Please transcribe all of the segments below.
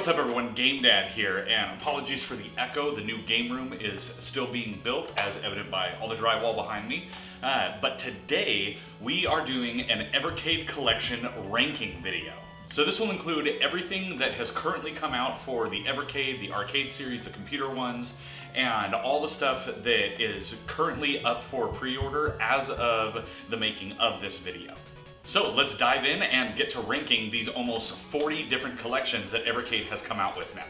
what's up everyone, Game Dad here, and apologies for the echo. The new game room is still being built, as evident by all the drywall behind me. But today, we are doing an Evercade collection ranking video. So this will include everything that has currently come out for the Evercade, the arcade series, the computer ones, and all the stuff that is currently up for pre-order as of the making of this video. So let's dive in and get to ranking these almost 40 different collections that Evercade has come out with now.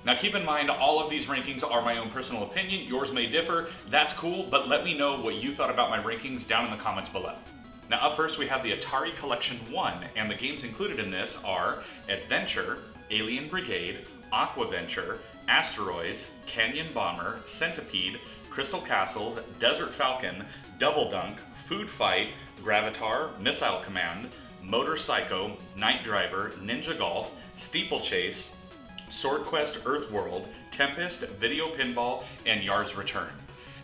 Now keep in mind, all of these rankings are my own personal opinion. Yours may differ. That's cool, but let me know what you thought about my rankings down in the comments below. Now up first we have the Atari Collection 1, and the games included in this are Adventure, Alien Brigade, Aquaventure, Asteroids, Canyon Bomber, Centipede, Crystal Castles, Desert Falcon, Double Dunk, Food Fight, Gravatar, Missile Command, Motor Psycho, Night Driver, Ninja Golf, Steeplechase, Sword Quest Earthworld, Tempest, Video Pinball, and Yar's Return.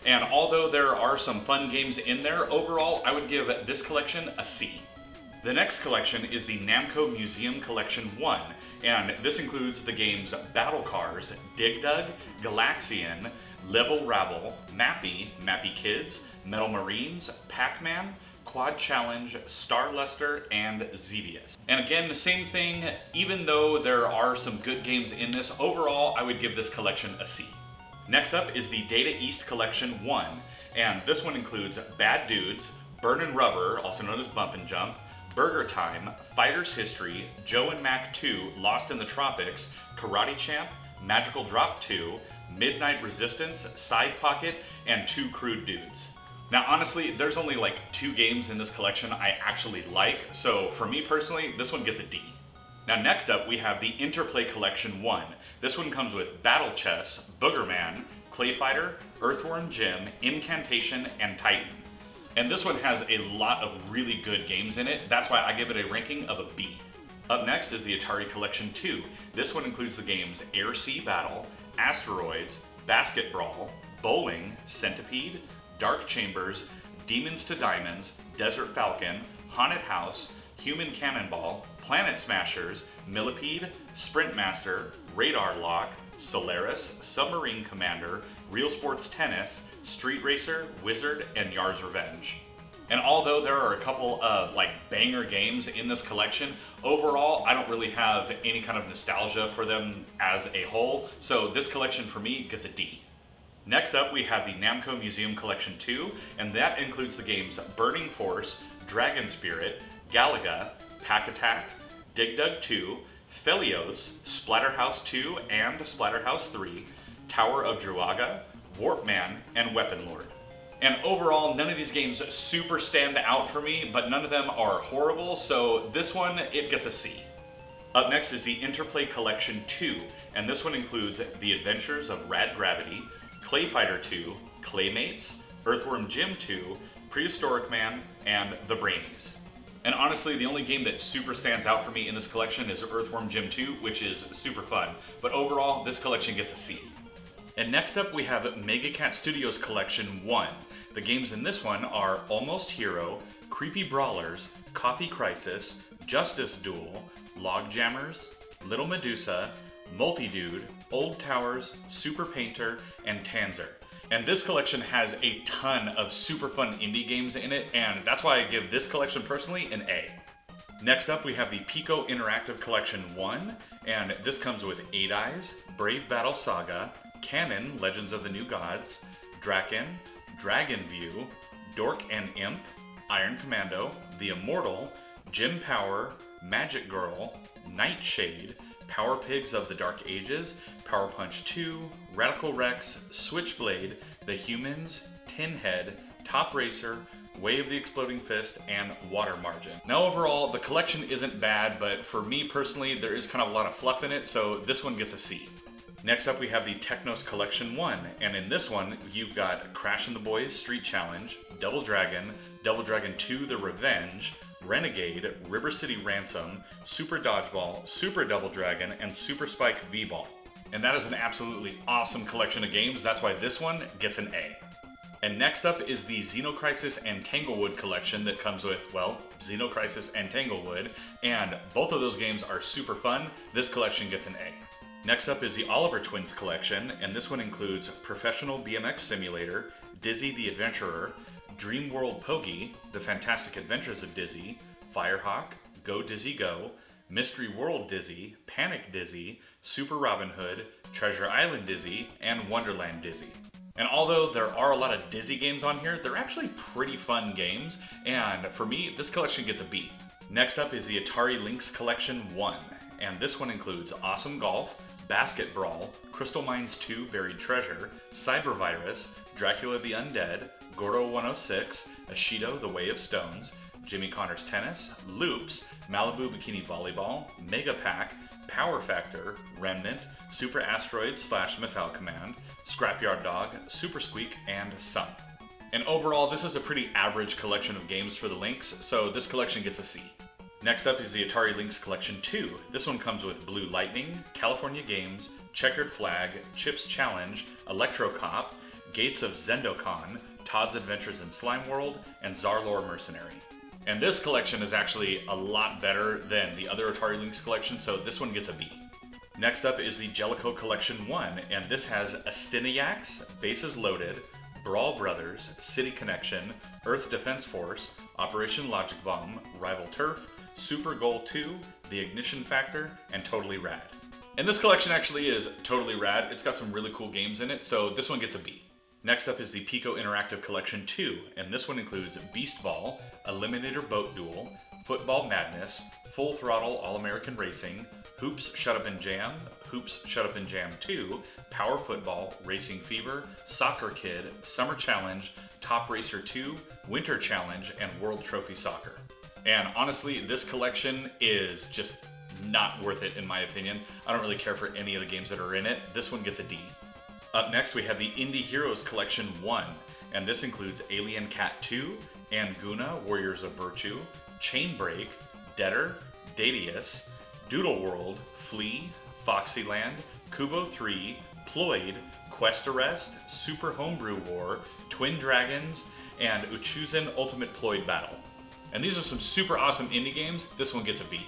And although there are some fun games in there, overall I would give this collection a C. The next collection is the Namco Museum Collection 1, and this includes the games Battle Cars, Dig Dug, Galaxian, Level Rabble, Mappy, Mappy Kids, Metal Marines, Pac-Man, Quad Challenge, Star Luster, and Xevious. And again, the same thing, even though there are some good games in this, overall I would give this collection a C. Next up is the Data East Collection 1, and this one includes Bad Dudes, Burnin' Rubber, also known as Bump and Jump, Burger Time, Fighter's History, Joe and Mac 2, Lost in the Tropics, Karate Champ, Magical Drop 2, Midnight Resistance, Side Pocket, and Two Crude Dudes. Now honestly, there's only like 2 games in this collection I actually like, so for me personally, this one gets a D. Now next up, we have the Interplay Collection 1. This one comes with Battle Chess, Boogerman, Clay Fighter, Earthworm Jim, Incantation, and Titan. And this one has a lot of really good games in it, that's why I give it a ranking of a B. Up next is the Atari Collection 2. This one includes the games Air Sea Battle, Asteroids, Basket Brawl, Bowling, Centipede, Dark Chambers, Demons to Diamonds, Desert Falcon, Haunted House, Human Cannonball, Planet Smashers, Millipede, Sprint Master, Radar Lock, Solaris, Submarine Commander, Real Sports Tennis, Street Racer, Wizard, and Yar's Revenge. And although there are a couple of banger games in this collection, overall I don't really have any kind of nostalgia for them as a whole, so this collection for me gets a D. Next up, we have the Namco Museum Collection 2, and that includes the games Burning Force, Dragon Spirit, Galaga, Pack Attack, Dig Dug 2, Felios, Splatterhouse 2 and Splatterhouse 3, Tower of Druaga, Warpman, and Weapon Lord. And overall, none of these games super stand out for me, but none of them are horrible, so this one, it gets a C. Up next is the Interplay Collection 2, and this one includes The Adventures of Rad Gravity, Clay Fighter 2, Claymates, Earthworm Jim 2, Prehistoric Man, and The Brainies. And honestly, the only game that super stands out for me in this collection is Earthworm Jim 2, which is super fun. But overall, this collection gets a C. And next up, we have MegaCat Studios Collection 1. The games in this one are Almost Hero, Creepy Brawlers, Coffee Crisis, Justice Duel, Log Jammers, Little Medusa, Multi-Dude, Old Towers, Super Painter, and Tanzer. And this collection has a ton of super fun indie games in it, and that's why I give this collection personally an A. Next up, we have the Pico Interactive Collection 1, and this comes with 8 Eyes, Brave Battle Saga, Canon, Legends of the New Gods, Draken, Dragon View, Dork and Imp, Iron Commando, The Immortal, Jim Power, Magic Girl, Nightshade, Power Pigs of the Dark Ages, Power Punch 2, Radical Rex, Switchblade, The Humans, Tin Head, Top Racer, Way of the Exploding Fist, and Water Margin. Now overall, the collection isn't bad, but for me personally, there is kind of a lot of fluff in it, so this one gets a C. Next up, we have the Technos Collection 1, and in this one, you've got Crash and the Boys Street Challenge, Double Dragon 2 The Revenge, Renegade, River City Ransom, Super Dodgeball, Super Double Dragon, and Super Spike V-Ball. And that is an absolutely awesome collection of games, that's why this one gets an A. And next up is the Xenocrisis and Tanglewood collection that comes with, well, Xenocrisis and Tanglewood, and both of those games are super fun. This collection gets an A. Next up is the Oliver Twins collection, and this one includes Professional BMX Simulator, Dizzy the Adventurer, Dream World Pogi, The Fantastic Adventures of Dizzy, Firehawk, Go Dizzy Go, Mystery World Dizzy, Panic Dizzy, Super Robin Hood, Treasure Island Dizzy, and Wonderland Dizzy. And although there are a lot of Dizzy games on here, they're actually pretty fun games, and for me, this collection gets a B. Next up is the Atari Lynx Collection 1, and this one includes Awesome Golf, Basket Brawl, Crystal Mines 2 Buried Treasure, Cyber Virus, Dracula the Undead, Goro 106, Ashido The Way of Stones, Jimmy Connors Tennis, Loops, Malibu Bikini Volleyball, Mega Pack, Power Factor, Remnant, Super Asteroids / Missile Command, Scrapyard Dog, Super Squeak, and Sun. And overall, this is a pretty average collection of games for the Lynx, so this collection gets a C. Next up is the Atari Lynx Collection 2. This one comes with Blue Lightning, California Games, Checkered Flag, Chips Challenge, Electro Cop, Gates of Zendokon, Todd's Adventures in Slime World, and Zarlor Mercenary. And this collection is actually a lot better than the other Atari Lynx collection, so this one gets a B. Next up is the Jellicoe Collection 1, and this has Astiniacs, Bases Loaded, Brawl Brothers, City Connection, Earth Defense Force, Operation Logic Bomb, Rival Turf, Super Goal 2, The Ignition Factor, and Totally Rad. And this collection actually is totally rad. It's got some really cool games in it, so this one gets a B. Next up is the Pico Interactive Collection 2, and this one includes Beast Ball, Eliminator Boat Duel, Football Madness, Full Throttle All-American Racing, Hoops Shut Up and Jam, Hoops Shut Up and Jam 2, Power Football, Racing Fever, Soccer Kid, Summer Challenge, Top Racer 2, Winter Challenge, and World Trophy Soccer. And honestly, this collection is just not worth it in my opinion. I don't really care for any of the games that are in it. This one gets a D. Up next, we have the Indie Heroes Collection 1, and this includes Alien Cat 2, Anguna, Warriors of Virtue, Chainbreak, Debtor, Dadius, Doodle World, Flea, Foxyland, Kubo 3, Ploid, Quest Arrest, Super Homebrew War, Twin Dragons, and Uchuzen Ultimate Ploid Battle. And these are some super awesome indie games. This one gets a B.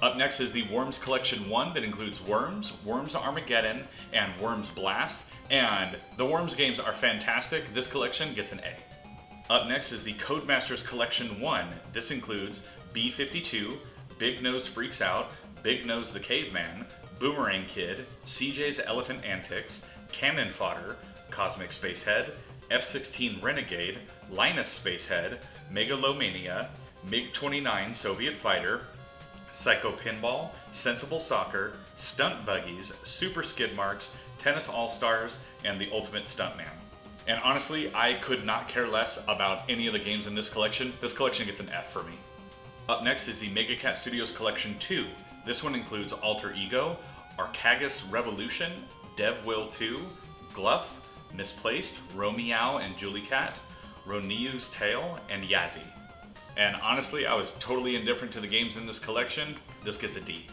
Up next is the Worms Collection 1 that includes Worms, Worms Armageddon, and Worms Blast. And the Worms games are fantastic. This collection gets an A. Up next is the Codemasters Collection 1. This includes B-52, Big Nose Freaks Out, Big Nose the Caveman, Boomerang Kid, CJ's Elephant Antics, Cannon Fodder, Cosmic Spacehead, F-16 Renegade, Linus Spacehead, Megalomania, MiG-29 Soviet Fighter, Psycho Pinball, Sensible Soccer, Stunt Buggies, Super Skid Marks, Tennis All-Stars, and The Ultimate Stuntman. And honestly, I could not care less about any of the games in this collection. This collection gets an F for me. Up next is the Megacat Studios Collection 2. This one includes Alter Ego, Arcagus Revolution, Dev Will 2, Gluff, Misplaced, Romeow and Julie Cat, Roniu's Tale, and Yazzie. And honestly, I was totally indifferent to the games in this collection. This gets a D.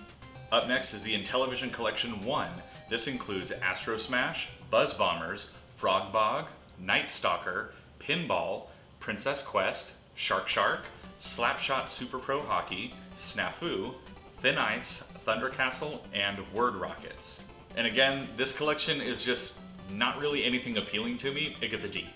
Up next is the Intellivision Collection 1. This includes Astro Smash, Buzz Bombers, Frog Bog, Night Stalker, Pinball, Princess Quest, Shark Shark, Slapshot Super Pro Hockey, Snafu, Thin Ice, Thunder Castle, and Word Rockets. And again, this collection is just not really anything appealing to me. It gets a D.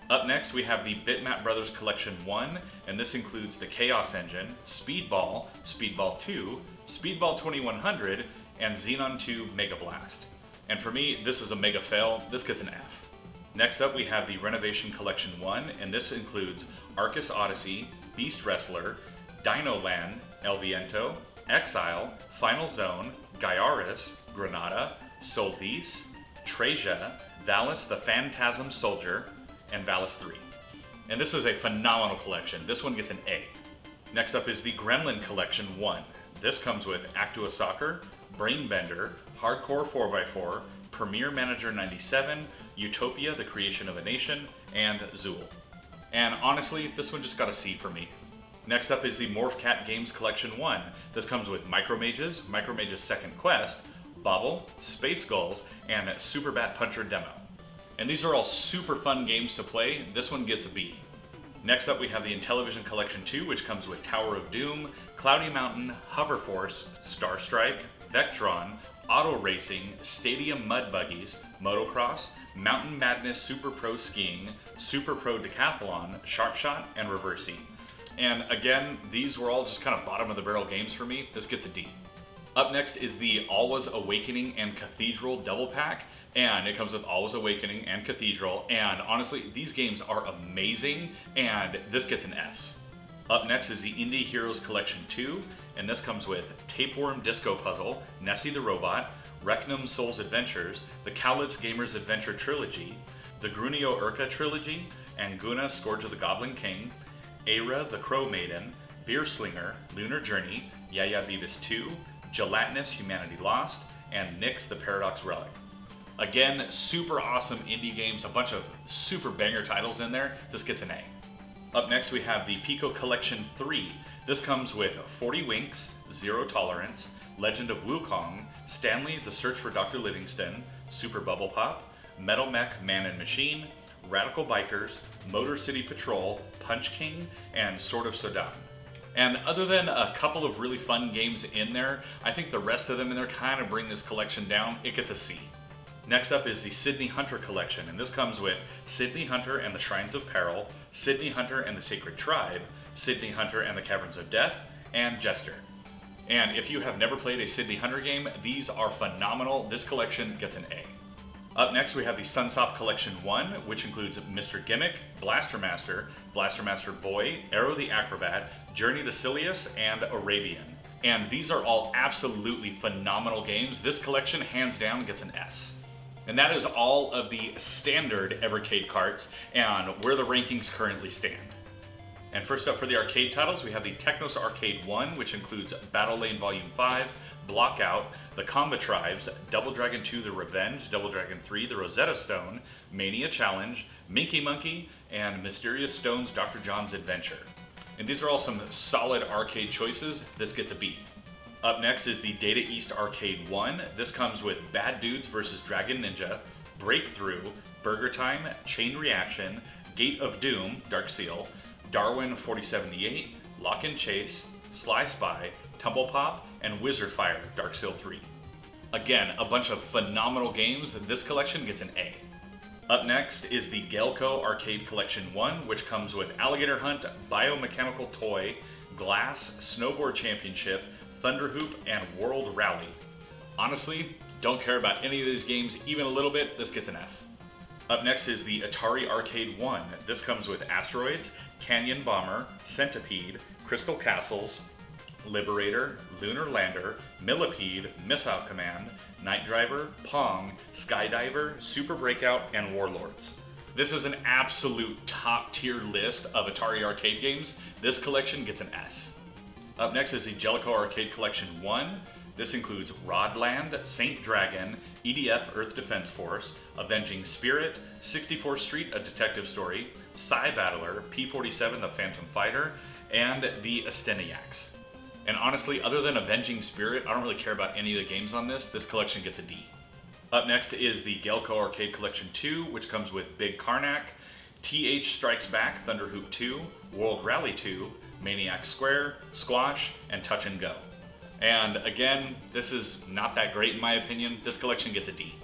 Up next, we have the Bitmap Brothers Collection 1, and this includes the Chaos Engine, Speedball, Speedball 2, Speedball 2100, and Xenon 2 Mega Blast. And for me, this is a mega fail. This gets an F. Next up, we have the Renovation Collection 1, and this includes Arcus Odyssey, Beast Wrestler, Dino Land, El Viento, Exile, Final Zone, Gaiaris, Granada, Soldice, Treja, Valis the Phantasm Soldier, and Valis 3. And this is a phenomenal collection. This one gets an A. Next up is the Gremlin Collection 1. This comes with Actua Soccer, Brainbender, Hardcore 4x4, Premier Manager 97, Utopia, The Creation of a Nation, and Zool. And honestly, this one just got a C for me. Next up is the Morphcat Games Collection 1. This comes with Micromages, Micromages Second Quest, Bobble, Space Gulls, and Super Bat Puncher Demo. And these are all super fun games to play. This one gets a B. Next up, we have the Intellivision Collection 2, which comes with Tower of Doom, Cloudy Mountain, Hover Force, Star Strike, Vectron, auto racing, stadium mud buggies, motocross, mountain madness super pro skiing, super pro decathlon, sharp shot, and reversing. And again, these were all just kind of bottom of the barrel games for me. This gets a D. Up next is the Always Awakening and Cathedral double pack, and it comes with Always Awakening and Cathedral, and honestly, these games are amazing, and this gets an S. Up next is the Indie Heroes Collection 2, and this comes with Tapeworm Disco Puzzle, Nessie the Robot, Recnum Souls Adventures, the Cowlitz Gamers Adventure Trilogy, the Grunio Urka Trilogy, Anguna Scourge of the Goblin King, Aira the Crow Maiden, Beer Slinger, Lunar Journey, Yaya Beavis 2, Gelatinous Humanity Lost, and Nyx the Paradox Relic. Again, super awesome indie games, a bunch of super banger titles in there. This gets an A. Up next we have the Pico Collection 3. This comes with 40 Winks, Zero Tolerance, Legend of Wukong, Stanley the Search for Dr. Livingston, Super Bubble Pop, Metal Mech Man and Machine, Radical Bikers, Motor City Patrol, Punch King, and Sword of Sodan. And other than a couple of really fun games in there, I think the rest of them in there kind of bring this collection down. It gets a C. Next up is the Sydney Hunter Collection, and this comes with Sydney Hunter and the Shrines of Peril, Sydney Hunter and the Sacred Tribe, Sydney Hunter and the Caverns of Death, and Jester. And if you have never played a Sydney Hunter game, these are phenomenal. This collection gets an A. Up next we have the Sunsoft Collection 1, which includes Mr. Gimmick, Blaster Master Boy, Arrow the Acrobat, Journey to Silius, and Arabian. And these are all absolutely phenomenal games. This collection, hands down, gets an S. And that is all of the standard Evercade carts and where the rankings currently stand. And first up for the arcade titles, we have the Technos Arcade 1, which includes Battle Lane Volume 5, Blockout, the Comba Tribes, Double Dragon 2 The Revenge, Double Dragon 3 The Rosetta Stone, Mania Challenge, Minky Monkey, and Mysterious Stones Dr. John's Adventure. And these are all some solid arcade choices. This gets a B. Up next is the Data East Arcade 1. This comes with Bad Dudes vs. Dragon Ninja, Breakthrough, Burger Time, Chain Reaction, Gate of Doom, Dark Seal, Darwin 4078, Lock and Chase, Sly Spy, Tumble Pop, and Wizard Fire, Dark Seal 3. Again, a bunch of phenomenal games. This collection gets an A. Up next is the Galco Arcade Collection 1, which comes with Alligator Hunt, Biomechanical Toy, Glass, Snowboard Championship, Thunder Hoop, and World Rally. Honestly, don't care about any of these games even a little bit. This gets an F. Up next is the Atari Arcade 1. This comes with Asteroids, Canyon Bomber, Centipede, Crystal Castles, Liberator, Lunar Lander, Millipede, Missile Command, Night Driver, Pong, Skydiver, Super Breakout, and Warlords. This is an absolute top tier list of Atari arcade games. This collection gets an S. Up next is the Jellicoe Arcade Collection 1. This includes Rodland, Saint Dragon, EDF Earth Defense Force, Avenging Spirit, 64th Street, A Detective Story, Psy Battler, P-47 The Phantom Fighter, and the Asteniacs. And honestly, other than Avenging Spirit, I don't really care about any of the games on this. This collection gets a D. Up next is the Galco Arcade Collection 2, which comes with Big Karnak, TH Strikes Back, Thunder Hoop 2, World Rally 2, Maniac Square, Squash, and Touch and Go. And again, this is not that great in my opinion. This collection gets a D.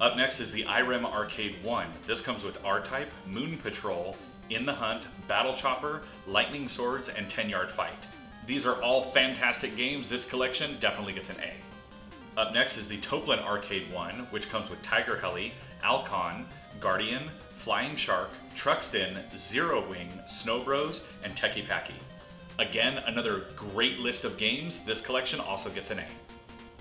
Up next is the IREM Arcade 1. This comes with R-Type, Moon Patrol, In the Hunt, Battle Chopper, Lightning Swords, and 10-Yard Fight. These are all fantastic games. This collection definitely gets an A. Up next is the Toplin Arcade 1, which comes with Tiger Heli, Alcon, Guardian, Flying Shark, Truxton, Zero Wing, Snow Bros, and Techie Packy. Again, another great list of games. This collection also gets an A.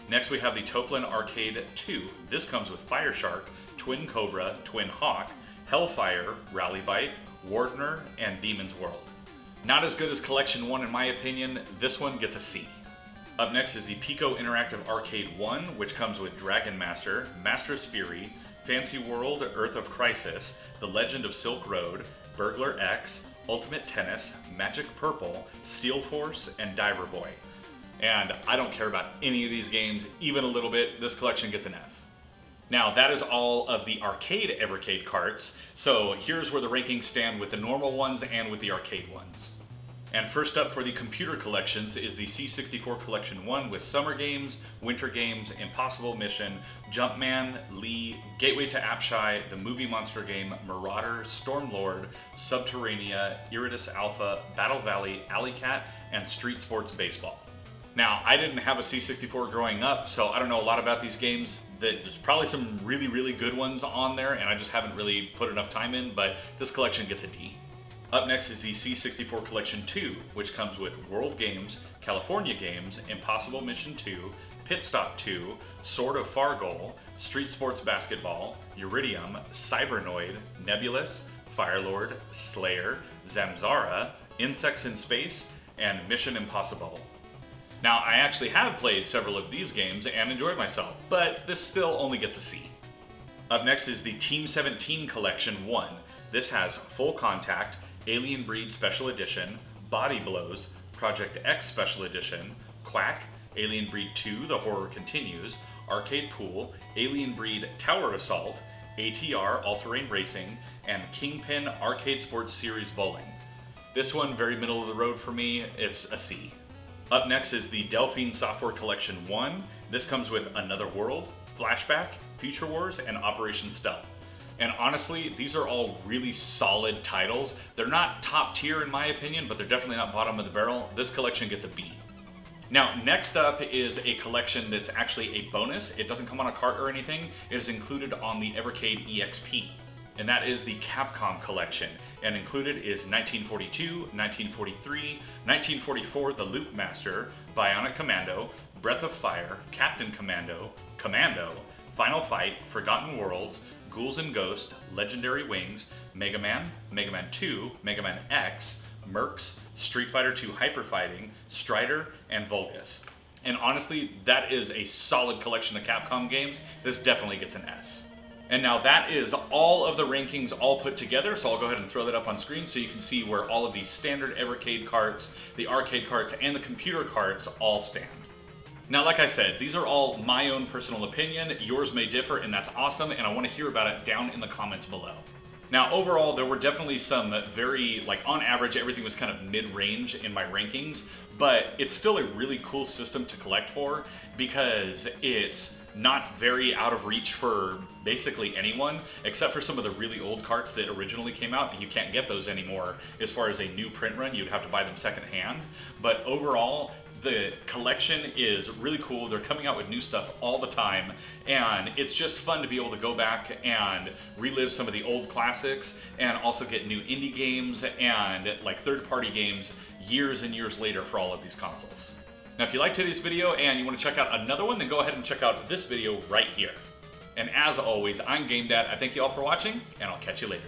Next we have the Toplin Arcade 2. This comes with Fire Shark, Twin Cobra, Twin Hawk, Hellfire, Rally Bite, Wardner, and Demon's World. Not as good as Collection 1 in my opinion. This one gets a C. Up next is the Pico Interactive Arcade 1, which comes with Dragon Master, Master's Fury, Fancy World, Earth of Crisis, The Legend of Silk Road, Burglar X, Ultimate Tennis, Magic Purple, Steel Force, and Diver Boy. And I don't care about any of these games, even a little bit. This collection gets an F. Now, that is all of the arcade Evercade carts. So here's where the rankings stand with the normal ones and with the arcade ones. And first up for the computer collections is the C64 Collection 1 with Summer Games, Winter Games, Impossible Mission, Jumpman, Lee, Gateway to Apshai, the Movie Monster Game, Marauder, Stormlord, Subterranea, Iridius Alpha, Battle Valley, Alley Cat, and Street Sports Baseball. Now, I didn't have a C64 growing up, so I don't know a lot about these games. There's probably some really good ones on there, and I just haven't really put enough time in, but this collection gets a D. Up next is the C64 Collection 2, which comes with World Games, California Games, Impossible Mission 2, Pit Stop 2, Sword of Fargoal, Street Sports Basketball, Uridium, Cybernoid, Nebulous, Firelord, Slayer, Zamzara, Insects in Space, and Mission Impossible. Now, I actually have played several of these games and enjoyed myself, but this still only gets a C. Up next is the Team 17 Collection 1. This has Full Contact, Alien Breed Special Edition, Body Blows, Project X Special Edition, Quack, Alien Breed 2 The Horror Continues, Arcade Pool, Alien Breed Tower Assault, ATR All-Terrain Racing, and Kingpin Arcade Sports Series Bowling. This one, very middle of the road for me, it's a C. Up next is the Delphine Software Collection 1. This comes with Another World, Flashback, Future Wars, and Operation Stealth. And honestly, these are all really solid titles. They're not top tier in my opinion, but they're definitely not bottom of the barrel. This collection gets a B. Now, next up is a collection that's actually a bonus. It doesn't come on a cart or anything. It is included on the Evercade EXP. And that is the Capcom collection. And included is 1942, 1943, 1944 The Loop Master, Bionic Commando, Breath of Fire, Captain Commando, Commando, Final Fight, Forgotten Worlds, Ghouls and Ghosts, Legendary Wings, Mega Man, Mega Man 2, Mega Man X, Mercs, Street Fighter 2 Hyper Fighting, Strider, and Vulgus. And honestly, that is a solid collection of Capcom games. This definitely gets an S. And now that is all of the rankings all put together, so I'll go ahead and throw that up on screen so you can see where all of the standard Evercade carts, the arcade carts, and the computer carts all stand. Now, like I said, these are all my own personal opinion. Yours may differ, and that's awesome, and I want to hear about it down in the comments below. Now, overall, there were definitely some on average, everything was kind of mid-range in my rankings, but it's still a really cool system to collect for because it's not very out of reach for basically anyone, except for some of the really old carts that originally came out. You can't get those anymore as far as a new print run. You'd have to buy them secondhand. But overall, the collection is really cool. They're coming out with new stuff all the time, and it's just fun to be able to go back and relive some of the old classics and also get new indie games and like third-party games years and years later for all of these consoles. Now, if you liked today's video and you want to check out another one, then go ahead and check out this video right here. And as always, I'm Game Dad. I thank you all for watching, and I'll catch you later.